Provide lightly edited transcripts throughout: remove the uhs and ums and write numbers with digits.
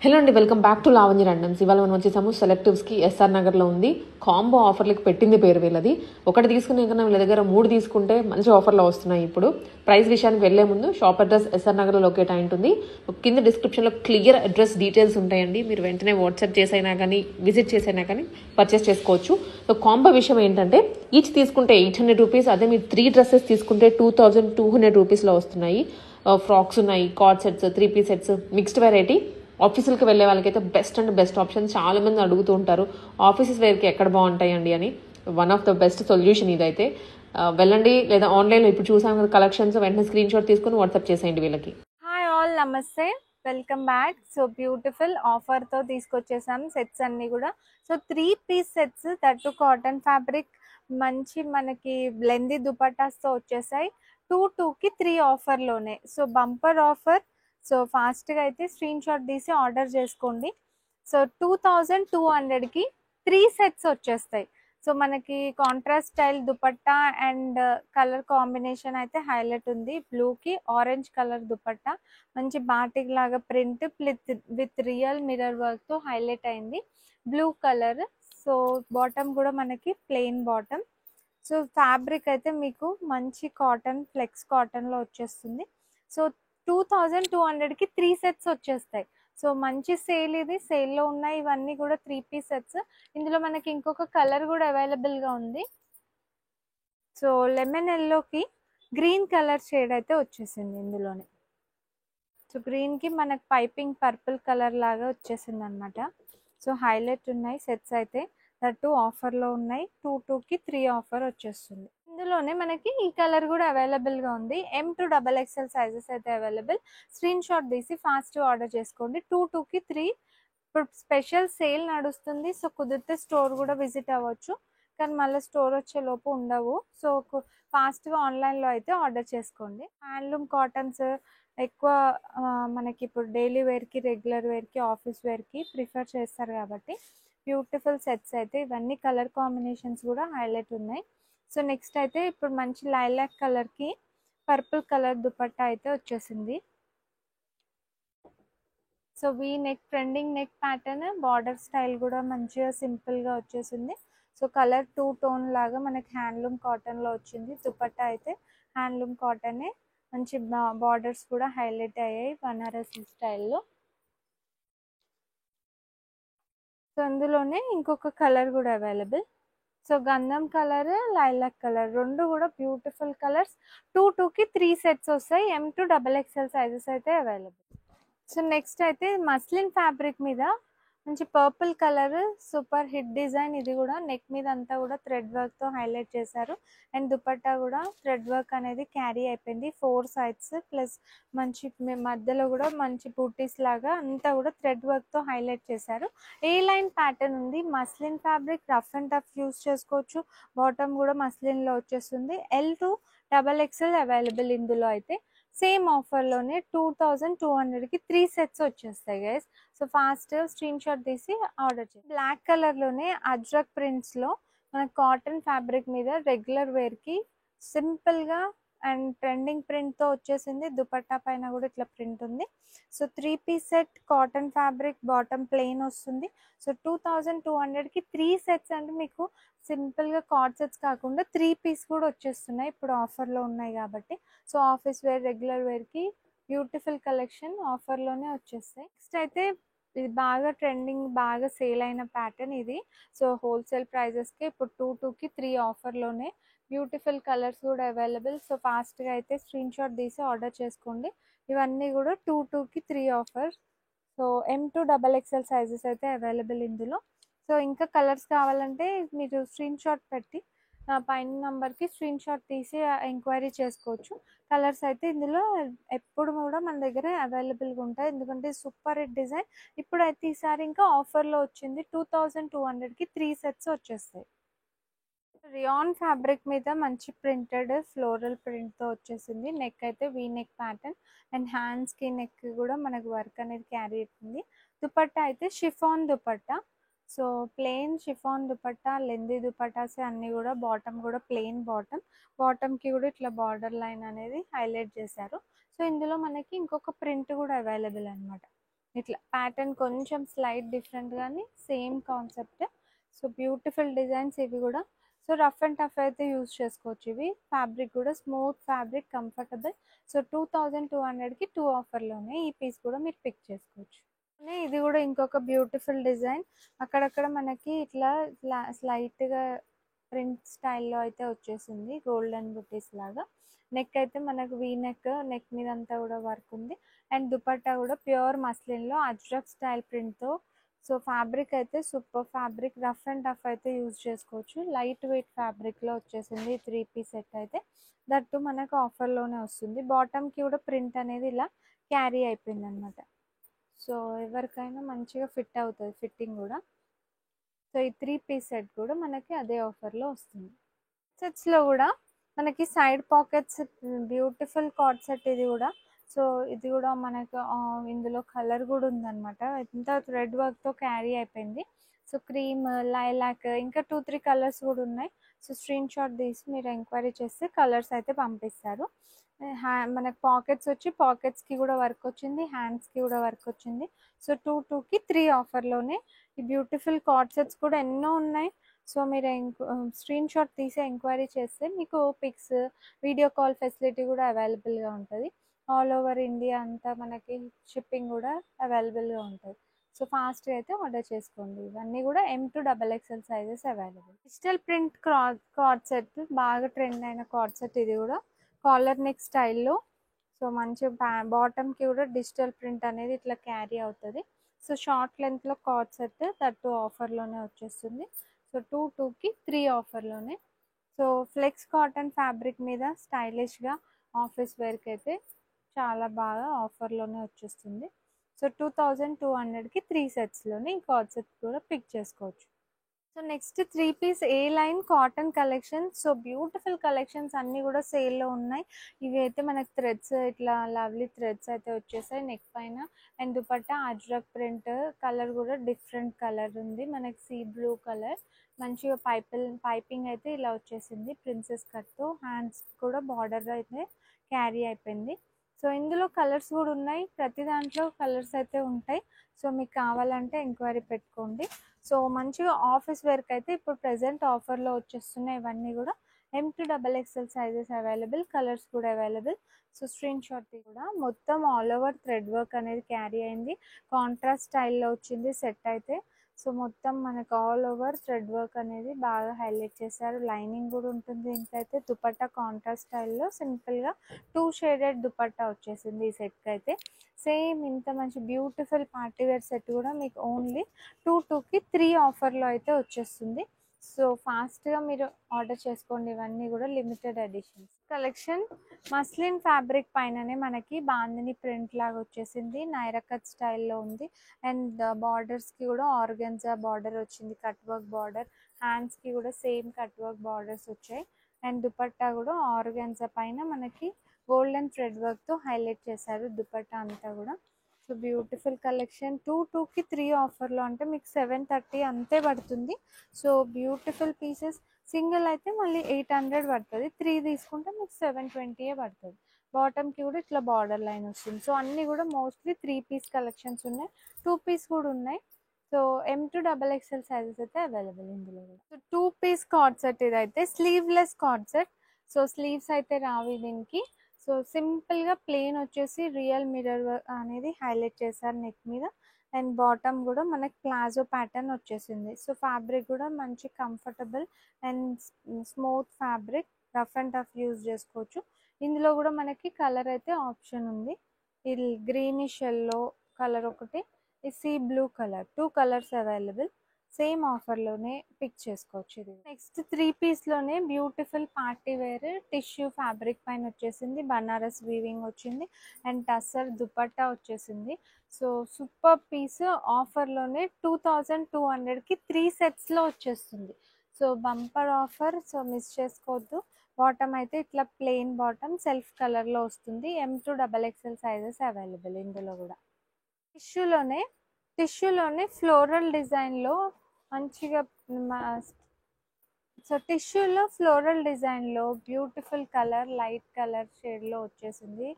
Hello అండి, welcome back to Lavanya randoms. ఇవాళ మనం వచ్చేసాము సెలెక్టివ్స్కి. ఎస్ఆర్ నగర్లో ఉంది. కాంబో ఆఫర్లకి పెట్టింది పేరు వీళ్ళది. ఒకటి తీసుకునే కన్నా వీళ్ళ దగ్గర 3 తీసుకుంటే మంచి ఆఫర్లో వస్తున్నాయి. ఇప్పుడు ప్రైస్ విషయానికి వెళ్లే ముందు షాప్ అడ్రస్ ఎస్ఆర్ నగర్లో లొకేట్ అయి ఉంటుంది. కింద డిస్క్రిప్షన్లో క్లియర్ అడ్రస్ డీటెయిల్స్ ఉంటాయండి. మీరు వెంటనే వాట్సాప్ చేసైనా కానీ విజిట్ చేసైనా కానీ పర్చేస్ చేసుకోవచ్చు. సో కాంబో విషయం ఏంటంటే ఈచ్ తీసుకుంటే 800 రూపీస్, అదే మీరు 3 డ్రెస్సెస్ తీసుకుంటే 2200 రూపీస్లో వస్తున్నాయి. ఫ్రాక్స్ ఉన్నాయి, co-ord sets, 3 piece sets, mixed variety. ఆఫీసులకి వెళ్ళే వాళ్ళకైతే బెస్ట్ ఆప్షన్. చాలా మంది అడుగుతూ ఉంటారు ఆఫీసెస్ వేర్కి ఎక్కడ బాగుంటాయండి అని. One of the best solution ఇదైతే. వెళ్ళండి, లేదా ఆన్లైన్లో ఇప్పుడు చూసాం కదా కలెక్షన్స్, వెంటనే స్క్రీన్ షాట్ తీసుకొని వాట్సాప్ చేసేయండి వీళ్ళకి. హాయ్ ఆల్, నమస్తే, వెల్కమ్ బ్యాక్. సో బ్యూటిఫుల్ ఆఫర్తో తీసుకొచ్చేసాం సెట్స్ అన్నీ కూడా. So 3 piece sets, that cotton fabric, మంచి మనకి లెందీ దుపట్టాస్తో వచ్చేసాయి. 2కి 3 ఆఫర్లోనే. So bumper offer. సో ఫాస్ట్గా అయితే స్క్రీన్ షాట్ తీసి ఆర్డర్ చేసుకోండి. సో 2200కి 3 సెట్స్ వచ్చేస్తాయి. సో మనకి contrast style dupatta and colour combination అయితే హైలైట్ ఉంది. బ్లూకి ఆరెంజ్ కలర్ దుపట్టా, మంచి బాటిక్ లాగా ప్రింట్ విత్ రియల్ మిర్రర్ వర్క్తో హైలైట్ అయింది. Blue colour. సో బాటమ్ కూడా మనకి ప్లెయిన్ బాటమ్. సో ఫ్యాబ్రిక్ అయితే మీకు మంచి కాటన్, ఫ్లెక్స్ కాటన్లో వచ్చేస్తుంది. సో 2200కి 3 సెట్స్ వచ్చేస్తాయి. సో మంచి సేల్ ఇది. సేల్లో ఉన్నాయి ఇవన్నీ కూడా 3 పీస్ సెట్స్. ఇందులో మనకి ఇంకొక కలర్ కూడా అవైలబుల్గా ఉంది. సో లెమన్ ఎల్లోకి గ్రీన్ కలర్ షేడ్ అయితే వచ్చేసింది ఇందులోనే. సో గ్రీన్కి మనకు పైపింగ్ పర్పుల్ కలర్ లాగా వచ్చేసింది అనమాట. సో హైలైట్ ఉన్నాయి సెట్స్ అయితే. దట్టు ఆఫర్లో ఉన్నాయి. 2కి 3 ఆఫర్ వచ్చేస్తుంది. ఇందులోనే మనకి ఈ కలర్ కూడా అవైలబుల్గా ఉంది. M to XXL సైజెస్ అయితే అవైలబుల్. స్క్రీన్ షాట్ తీసి ఫాస్ట్ ఆర్డర్ చేసుకోండి. 2కి 3 ఇప్పుడు స్పెషల్ సేల్ నడుస్తుంది. సో కుదిరితే స్టోర్ కూడా విజిట్ అవ్వచ్చు, కానీ మళ్ళీ స్టోర్ వచ్చే లోపు ఉండవు. సో ఫాస్ట్గా ఆన్లైన్లో అయితే ఆర్డర్ చేసుకోండి. హ్యాండ్లూమ్ కాటన్స్ ఎక్కువ మనకి ఇప్పుడు డైలీ వేర్కి, రెగ్యులర్ వేర్కి, ఆఫీస్ వేర్కి ప్రిఫర్ చేస్తారు కాబట్టి బ్యూటిఫుల్ సెట్స్ అయితే ఇవన్నీ. కలర్ కాంబినేషన్స్ కూడా హైలైట్ ఉన్నాయి. సో నెక్స్ట్ అయితే ఇప్పుడు మంచి లైలాక్ కలర్కి పర్పుల్ కలర్ దుపట్టా అయితే వచ్చేసింది. So V neck, trending neck pattern, border style కూడా మంచిగా సింపుల్గా వచ్చేసింది. సో కలర్ 2 టోన్ లాగా మనకి హ్యాండ్లూమ్ కాటన్లో వచ్చింది. దుపట్టా అయితే హ్యాండ్లూమ్ కాటనే. మంచి బార్డర్స్ కూడా హైలైట్ అయ్యాయి బనారసి స్టైల్లో. సో అందులోనే ఇంకొక కలర్ కూడా అవైలబుల్. సో గంధం కలర్, లైలాక్ కలర్, రెండు కూడా బ్యూటిఫుల్ కలర్స్. 2కి 3 సెట్స్ వస్తాయి. M to XXL సైజెస్ అయితే అవైలబుల్. సో నెక్స్ట్ అయితే మస్లిన్ ఫ్యాబ్రిక్ మీద మంచి purple colour, super hit design. ఇది కూడా నెక్ మీద అంతా కూడా థ్రెడ్ వర్క్తో హైలైట్ చేశారు. అండ్ దుపట్టా కూడా థ్రెడ్ వర్క్ అనేది క్యారీ అయిపోయింది. 4 సైడ్స్ ప్లస్ మంచి మధ్యలో కూడా మంచి బూటీస్ లాగా అంతా కూడా థ్రెడ్ వర్క్తో హైలైట్ చేశారు. ఏ లైన్ ప్యాటర్న్ ఉంది. Muslin fabric, rough and tough use చేసుకోవచ్చు. బాటమ్ కూడా మస్లిన్లో వచ్చేస్తుంది. L to XXL అవైలబుల్ ఇందులో అయితే. సేమ్ ఆఫర్లోనే 2200కి 3 సెట్స్ వచ్చేస్తాయి guys. So fast screen shot తీసి ఆర్డర్ చేయండి. బ్లాక్ కలర్లోనే అజ్రక్ ప్రింట్స్లో మన కాటన్ ఫ్యాబ్రిక్ మీద రెగ్యులర్ వేర్కి సింపుల్గా అండ్ ట్రెండింగ్ ప్రింట్తో వచ్చేసింది. దుపట్టా పైన కూడా ఇట్లా ప్రింట్ ఉంది. So 3 piece set, cotton fabric, bottom plain వస్తుంది. సో 2200కి 3 సెట్స్ అంటే మీకు సింపుల్గా కార్డ్ సెట్స్ కాకుండా 3 పీస్ కూడా వచ్చేస్తున్నాయి. ఇప్పుడు ఆఫర్లో ఉన్నాయి కాబట్టి. సో ఆఫీస్ వేర్, రెగ్యులర్ వేర్కి బ్యూటిఫుల్ కలెక్షన్ ఆఫర్లోనే వచ్చేస్తాయి. నెక్స్ట్ అయితే ఇది బాగా ట్రెండింగ్, బాగా సేల్ అయిన ప్యాటర్న్ ఇది. సో హోల్సేల్ ప్రైజెస్కి ఇప్పుడు 2కి 3 ఆఫర్లోనే. బ్యూటిఫుల్ కలర్స్ కూడా అవైలబుల్. సో ఫాస్ట్గా అయితే స్క్రీన్ షాట్ తీసి ఆర్డర్ చేసుకోండి. ఇవన్నీ కూడా 2కి 3 offer. So M to XXL sizes అయితే అవైలబుల్ ఇందులో. సో ఇంకా కలర్స్ కావాలంటే మీరు స్క్రీన్ షాట్ పెట్టి పైన నెంబర్కి స్క్రీన్ షాట్ తీసి ఎంక్వైరీ చేసుకోవచ్చు. కలర్స్ అయితే ఇందులో ఎప్పుడు కూడా మన దగ్గర అవైలబుల్గా ఉంటాయి. ఎందుకంటే సూపర్ హిట్ డిజైన్. ఇప్పుడైతే ఈసారి ఇంకా ఆఫర్లో వచ్చింది. 2200కి 3 సెట్స్ వచ్చేస్తాయి. రియాన్ ఫ్యాబ్రిక్ మీద మంచి ప్రింటెడ్ ఫ్లోరల్ ప్రింట్తో వచ్చేసింది. నెక్ అయితే వీ నెక్ ప్యాటర్న్ అండ్ హ్యాండ్స్కి, నెక్ కూడా మనకు వర్క్ అనేది క్యారీ అవుతుంది. దుపట్టా అయితే chiffon dupatta. So plain chiffon dupatta, lengthy dupattas అన్నీ కూడా. బాటమ్ కూడా ప్లెయిన్ బాటమ్. బాటమ్కి కూడా ఇట్లా బార్డర్ లైన్ అనేది హైలైట్ చేశారు. సో ఇందులో మనకి ఇంకొక ప్రింట్ కూడా అవైలబుల్ అనమాట. ఇట్లా ప్యాటర్న్ కొంచెం స్లైట్ డిఫరెంట్ కానీ same concept. So beautiful designs ఇవి కూడా. సో రఫ్ అండ్ టఫ్ అయితే యూజ్ చేసుకోవచ్చు. ఇవి ఫ్యాబ్రిక్ కూడా స్మూత్ ఫ్యాబ్రిక్, కంఫర్టబుల్. సో 2200కి 2 ఆఫర్లోనే ఈ పీస్ కూడా మీరు పిక్ చేసుకోవచ్చు. ఇది కూడా ఇంకొక బ్యూటిఫుల్ డిజైన్. అక్కడక్కడ మనకి ఇట్లా స్లైట్గా ప్రింట్ స్టైల్లో అయితే వచ్చేసింది, గోల్డెన్ బుటీస్ లాగా. నెక్ అయితే మనకు వీ నెక్ మీద అంతా కూడా వర్క్ ఉంది. అండ్ దుపట్టా కూడా ప్యూర్ మస్లిన్లో అజ్రక్ స్టైల్ ప్రింట్తో. సో ఫ్యాబ్రిక్ అయితే super fabric, rough and tough అయితే యూజ్ చేసుకోవచ్చు. లైట్ వెయిట్ ఫ్యాబ్రిక్లో వచ్చేసింది 3 పీస్ సెట్ అయితే. దట్టు మనకు ఆఫర్లోనే వస్తుంది. బాటమ్కి కూడా ప్రింట్ అనేది ఇలా క్యారీ అయిపోయింది అనమాట. సో ఎవరికైనా మంచిగా ఫిట్ అవుతుంది, ఫిట్టింగ్ కూడా. సో ఈ 3 పీస్ సెట్ కూడా మనకి అదే ఆఫర్లో వస్తుంది. సెట్స్లో కూడా మనకి side pockets, beautiful cord set ఇది కూడా. సో ఇది కూడా మనకు ఇందులో కలర్ కూడా ఉందన్నమాట. ఇంత థ్రెడ్ వర్క్తో క్యారీ అయిపోయింది. సో క్రీమ్, లైలాక్, ఇంకా 2-3 కలర్స్ కూడా ఉన్నాయి. సో స్క్రీన్ షాట్ తీసి మీరు ఎంక్వైరీ చేస్తే కలర్స్ అయితే పంపిస్తారు. మనకు పాకెట్స్ వచ్చి పాకెట్స్కి కూడా వర్క్ వచ్చింది, హ్యాండ్స్కి కూడా వర్క్ వచ్చింది. సో 2కి 3 ఆఫర్లోనే ఈ బ్యూటిఫుల్ కార్డ్ సెట్స్ కూడా ఎన్నో ఉన్నాయి. సో మీరు స్క్రీన్ షాట్ తీసి ఎంక్వైరీ చేస్తే మీకు పిక్స్, వీడియో కాల్ ఫెసిలిటీ కూడా అవైలబుల్గా ఉంటుంది. ఆల్ ఓవర్ ఇండియా అంతా మనకి షిప్పింగ్ కూడా అవైలబుల్గా ఉంటుంది. సో ఫాస్ట్గా అయితే ఆర్డర్ చేసుకోండి. ఇవన్నీ కూడా M to XXL sizes available. Digital print card set, బాగా ట్రెండ్ అయిన కార్డ్ సెట్ ఇది కూడా. కాలర్ నెక్ స్టైల్లో. సో మంచి బాటమ్కి కూడా డిజిటల్ ప్రింట్ అనేది ఇట్లా క్యారీ అవుతుంది. సో షార్ట్ లెంత్లో కార్డ్ సెట్, దట్టు ఆఫర్లోనే వచ్చేస్తుంది. సో 2కి 3 ఆఫర్లోనే. సో ఫ్లెక్స్ కాటన్ ఫ్యాబ్రిక్ మీద స్టైలిష్గా ఆఫీస్ వేర్కి అయితే చాలా బాగా ఆఫర్లోనే వచ్చేస్తుంది. సో 2200కి 3 సెట్స్లోనే ఈ కార్డ్ సెట్ కూడా పిక్ చేసుకోవచ్చు. So next 3 piece A line cotton collection. So beautiful collections అన్నీ కూడా సేల్లో ఉన్నాయి. ఇవి అయితే మనకి థ్రెడ్స్, ఇట్లా లవ్లీ థ్రెడ్స్ అయితే వచ్చేసాయి నెక్ పైన. And dupatta ajrak print, colour కూడా డిఫరెంట్ కలర్ ఉంది మనకి, సీ బ్లూ కలర్. మంచిగా పైపింగ్ అయితే ఇలా వచ్చేసింది ప్రిన్సెస్ కట్తో. హ్యాండ్స్ కూడా బార్డర్ అయితే క్యారీ అయిపోయింది. సో ఇందులో కలర్స్ కూడా ఉన్నాయి, ప్రతి దాంట్లో కలర్స్ అయితే ఉంటాయి. సో మీకు కావాలంటే ఎంక్వైరీ పెట్టుకోండి. సో మంచిగా ఆఫీస్ వేర్కి అయితే ఇప్పుడు ప్రెసెంట్ ఆఫర్లో వచ్చేస్తున్నాయి ఇవన్నీ కూడా. M to XXL sizes available, colours కూడా అవైలబుల్. సో స్క్రీన్ షాట్ కూడా. మొత్తం ఆల్ ఓవర్ థ్రెడ్ వర్క్ అనేది క్యారీ అయింది, కాంట్రాస్ట్ స్టైల్లో వచ్చింది సెట్ అయితే. సో మొత్తం మనకు ఆల్ ఓవర్ థ్రెడ్ వర్క్ అనేది బాగా హైలైట్ చేశారు. లైనింగ్ కూడా ఉంటుంది. ఇంకైతే దుపట్టా కాంట్రాస్ట్ స్టైల్లో సింపుల్గా 2 షేడెడ్ దుపట్టా వచ్చేసింది ఈ సెట్కి అయితే. సేమ్ ఇంత మంచి బ్యూటిఫుల్ పార్టీవేర్ సెట్ కూడా మీకు ఓన్లీ 2కి 3 ఆఫర్లో అయితే వచ్చేస్తుంది. సో ఫాస్ట్గా మీరు ఆర్డర్ చేసుకోండి. ఇవన్నీ కూడా limited editions collection. Muslin fabric పైననే మనకి బాందిని ప్రింట్ లాగా వచ్చేసింది, నైరా కట్ స్టైల్లో ఉంది. అండ్ బార్డర్స్కి కూడా ఆర్గెన్జా బార్డర్ వచ్చింది, కట్ వర్క్ బార్డర్. హ్యాండ్స్కి కూడా సేమ్ కట్ వర్క్ బార్డర్స్ వచ్చాయి. అండ్ దుపట్టా కూడా ఆర్గెన్జా పైన మనకి గోల్డెన్ థ్రెడ్ వర్క్తో హైలైట్ చేశారు దుపట్టా అంతా కూడా. So beautiful collection. 2కి 3 ఆఫర్లో అంటే మీకు 730 అంతే పడుతుంది. So beautiful pieces. సింగిల్ అయితే మళ్ళీ 800 పడుతుంది, 3 తీసుకుంటే మీకు 720 పడుతుంది. బాటమ్కి కూడా ఇట్లా బార్డర్ లైన్ వస్తుంది. సో అన్నీ కూడా మోస్ట్లీ 3 పీస్ కలెక్షన్స్ ఉన్నాయి, 2 పీస్ కూడా ఉన్నాయి. So M to XXL sizes అయితే అవైలబుల్ ఇందులో కూడా. సో 2 పీస్ కార్డ్ సెట్ ఇదైతే sleeveless card set. So sleeves అయితే రావు దీనికి. సో సింపుల్గా ప్లెయిన్ వచ్చేసి రియల్ మిర్రర్ అనేది హైలైట్ చేశారు నెక్ మీద. అండ్ బాటమ్ కూడా మనకి ప్లాజో ప్యాటర్న్ వచ్చేసింది. సో ఫ్యాబ్రిక్ కూడా మంచి comfortable and smooth fabric, rough and tough use చేసుకోవచ్చు. ఇందులో కూడా మనకి కలర్ అయితే ఆప్షన్ ఉంది. ఇది గ్రీనిష్ ఎల్లో కలర్ ఒకటి, ఈ sea blue colour, 2 colours available. Same ఆఫర్లోనే పిక్ చేసుకోవచ్చు. ఇది నెక్స్ట్ 3 పీస్లోనే beautiful party wear tissue fabric పైన వచ్చేసింది, బనారస్ వీవింగ్ వచ్చింది. అండ్ టస్సర్ దుపట్టా వచ్చేసింది. సో సూపర్ పీస్ ఆఫర్లోనే 2200కి 3 సెట్స్లో వచ్చేస్తుంది. So bumper offer, so miss చేసుకోవద్దు. బాటమ్ అయితే ఇట్లా ప్లెయిన్ బాటమ్ సెల్ఫ్ కలర్లో వస్తుంది. M to XXL sizes available ఇందులో కూడా. టిష్యూలోనే ఫ్లోరల్ డిజైన్లో మంచిగా సో టిష్యూలో ఫ్లోరల్ డిజైన్లో బ్యూటిఫుల్ కలర్, లైట్ కలర్ షేడ్లో వచ్చేసింది.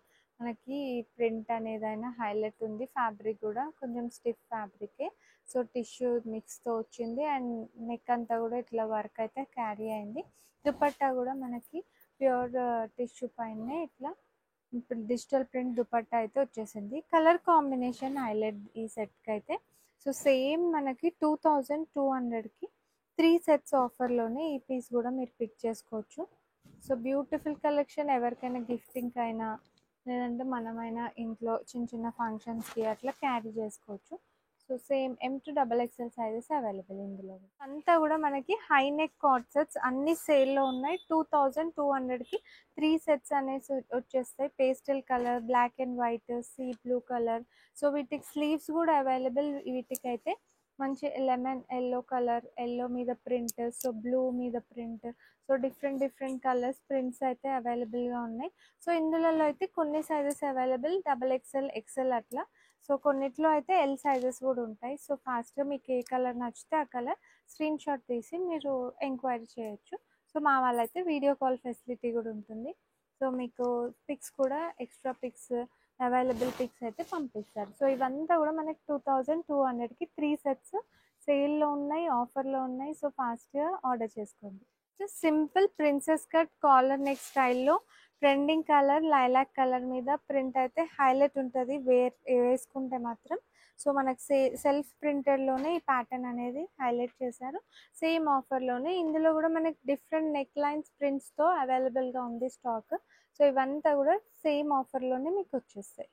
మనకి ప్రింట్ అనేదైనా హైలైట్ ఉంది. ఫ్యాబ్రిక్ కూడా కొంచెం స్టిఫ్ ఫ్యాబ్రికే. సో టిష్యూ మిక్స్తో వచ్చింది అండ్ నెక్ అంతా కూడా ఇట్లా వర్క్ అయితే క్యారీ అయింది. దుపట్టా కూడా మనకి ప్యూర్ టిష్యూ పైనే ఇట్లా ఇప్పుడు డిజిటల్ ప్రింట్ దుపట్టా అయితే వచ్చేసింది. కలర్ కాంబినేషన్ హైలైట్ ఈ సెట్కి అయితే. సో సేమ్ మనకి 2200కి 3 సెట్స్ ఆఫర్లోనే ఈ పీస్ కూడా మీరు పిక్ చేసుకోవచ్చు. సో బ్యూటిఫుల్ కలెక్షన్, ఎవరికైనా గిఫ్టింగ్ అయినా లేదంటే మనమైనా ఇంట్లో చిన్న చిన్న ఫంక్షన్స్కి అట్లా క్యారీ చేసుకోవచ్చు. So same M2XXL sizes available ఇందులో. అంతా కూడా మనకి హై నెక్ కార్డ్ సెట్స్ అన్ని సేల్లో ఉన్నాయి. 2200కి 3 సెట్స్ అనేసి వచ్చేస్తాయి. Pastel colour, black and white, sea blue colour. So వీటికి స్లీవ్స్ కూడా అవైలబుల్. వీటికైతే మంచి లెమన్ ఎల్లో కలర్, ఎల్లో మీద ప్రింట్, సో బ్లూ మీద print, so different colours prints అయితే అవైలబుల్గా ఉన్నాయి. సో ఇందులో అయితే కొన్ని సైజెస్ అవైలబుల్, XXL, XL అట్లా. సో కొన్నిట్లో అయితే ఎల్ సైజెస్ కూడా ఉంటాయి. సో ఫాస్ట్గా మీకు ఏ కలర్ నచ్చితే ఆ కలర్ స్క్రీన్ షాట్ తీసి మీరు ఎంక్వైరీ చేయొచ్చు. సో మా వాళ్ళైతే వీడియో కాల్ ఫెసిలిటీ కూడా ఉంటుంది. సో మీకు పిక్స్ కూడా ఎక్స్ట్రా పిక్స్ అవైలబుల్ పిక్స్ అయితే పంపిస్తారు. సో ఇవంతా కూడా మనకి 2200కి 3 సెట్స్ సేల్లో ఉన్నాయి, ఆఫర్లో ఉన్నాయి. సో ఫాస్ట్గా ఆర్డర్ చేసుకోండి. Simple princess cut collar neck స్టైల్లో ట్రెండింగ్ కలర్ లైలాక్ కలర్ మీద ప్రింట్ అయితే హైలైట్ ఉంటుంది వేసుకుంటే మాత్రం. సో మనకు సెల్ఫ్ ప్రింటెడ్లోనే ఈ ప్యాటర్న్ అనేది హైలైట్ చేశారు. సేమ్ ఆఫర్లోనే ఇందులో కూడా మనకి డిఫరెంట్ నెక్ లైన్స్ ప్రింట్స్తో అవైలబుల్గా ఉంది స్టాక్. సో ఇవంతా కూడా సేమ్ ఆఫర్లోనే మీకు వచ్చేస్తాయి.